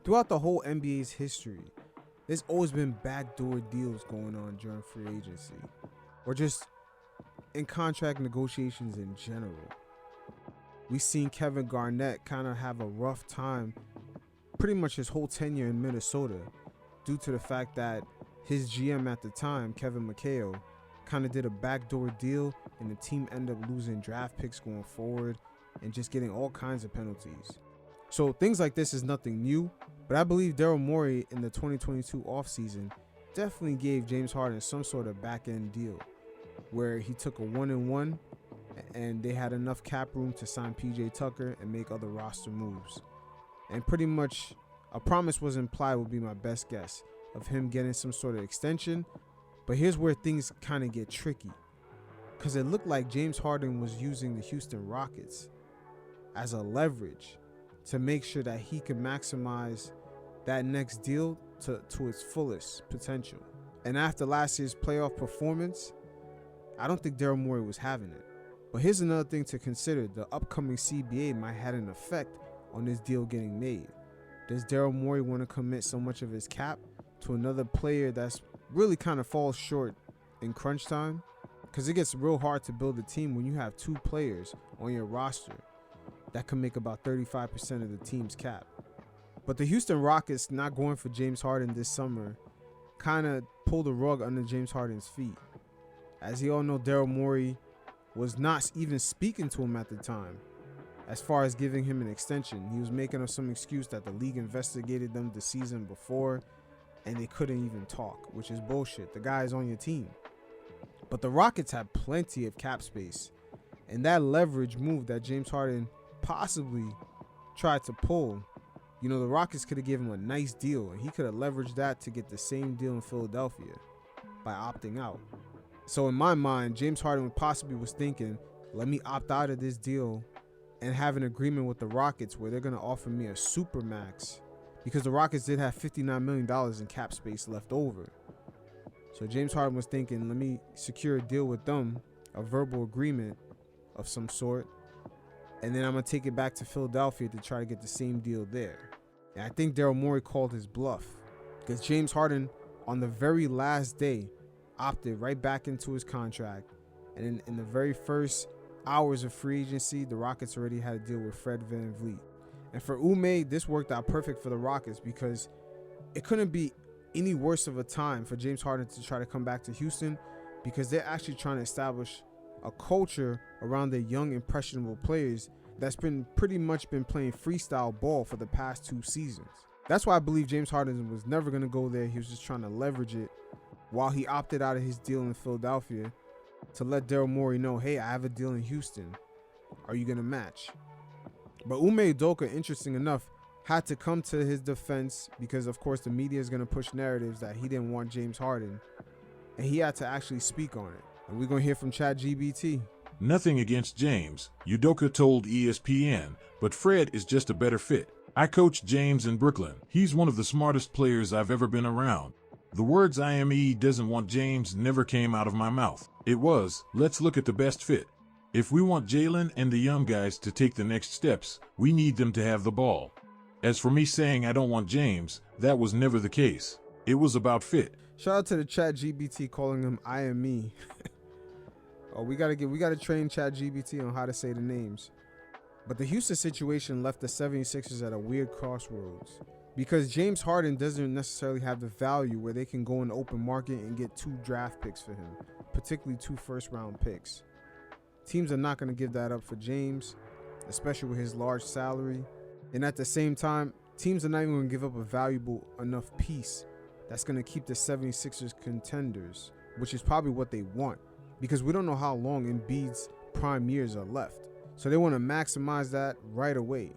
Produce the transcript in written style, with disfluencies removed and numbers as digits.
Throughout the whole NBA's history, there's always been backdoor deals going on during free agency, or just in contract negotiations in general. We've seen Kevin Garnett kind of have a rough time pretty much his whole tenure in Minnesota due to the fact that his GM at the time, Kevin McHale, kind of did a backdoor deal and the team ended up losing draft picks going forward and just getting all kinds of penalties. So things like this is nothing new, but I believe Daryl Morey in the 2022 offseason definitely gave James Harden some sort of back-end deal where he took a 1-1 and they had enough cap room to sign PJ Tucker and make other roster moves. And pretty much a promise was implied, would be my best guess, of him getting some sort of extension. But here's where things kind of get tricky, because it looked like James Harden was using the Houston Rockets as a leverage to make sure that he could maximize that next deal to its fullest potential. And after last year's playoff performance, I don't think Daryl Morey was having it. But here's another thing to consider. The upcoming CBA might have an effect on this deal getting made. Does Daryl Morey want to commit so much of his cap to another player that's really kind of falls short in crunch time? Because it gets real hard to build a team when you have two players on your roster that can make about 35% of the team's cap. But the Houston Rockets not going for James Harden this summer kind of pulled the rug under James Harden's feet. As you all know, Daryl Morey was not even speaking to him at the time as far as giving him an extension. He was making up some excuse that the league investigated them the season before and they couldn't even talk, which is bullshit. The guy is on your team. But the Rockets have plenty of cap space, and that leverage move that James Harden possibly tried to pull, the Rockets could have given him a nice deal, and he could have leveraged that to get the same deal in Philadelphia by opting out. So in my mind, James Harden possibly was thinking, let me opt out of this deal and have an agreement with the Rockets where they're going to offer me a super max, because the Rockets did have $59 million in cap space left over. So James Harden was thinking, let me secure a deal with them, a verbal agreement of some sort, and then I'm going to take it back to Philadelphia to try to get the same deal there. And I think Daryl Morey called his bluff, because James Harden, on the very last day, opted right back into his contract. And in the very first hours of free agency, the Rockets already had a deal with Fred VanVleet. And for Ime, this worked out perfect for the Rockets, because it couldn't be any worse of a time for James Harden to try to come back to Houston, because they're actually trying to establish a culture around their young, impressionable players that's been pretty much been playing freestyle ball for the past 2 seasons. That's why I believe James Harden was never going to go there. He was just trying to leverage it while he opted out of his deal in Philadelphia to let Daryl Morey know, hey, I have a deal in Houston. Are you going to match? But Ime Udoka, interesting enough, had to come to his defense because, of course, the media is going to push narratives that he didn't want James Harden. And he had to actually speak on it. And we're going to hear from ChatGPT. Nothing against James, Udoka told ESPN, but Fred is just a better fit. I coached James in Brooklyn. He's one of the smartest players I've ever been around. The words Ime doesn't want James never came out of my mouth. It was, let's look at the best fit. If we want Jalen and the young guys to take the next steps, we need them to have the ball. As for me saying I don't want James, that was never the case. It was about fit. Shout out to the ChatGPT calling him Ime. Oh, we gotta train ChatGPT on how to say the names. But the Houston situation left the 76ers at a weird crossroads, because James Harden doesn't necessarily have the value where they can go in the open market and get 2 draft picks for him, particularly 2 first-round picks. Teams are not going to give that up for James, especially with his large salary. And at the same time, teams are not even going to give up a valuable enough piece that's going to keep the 76ers contenders, which is probably what they want, because we don't know how long Embiid's prime years are left. So they want to maximize that right away.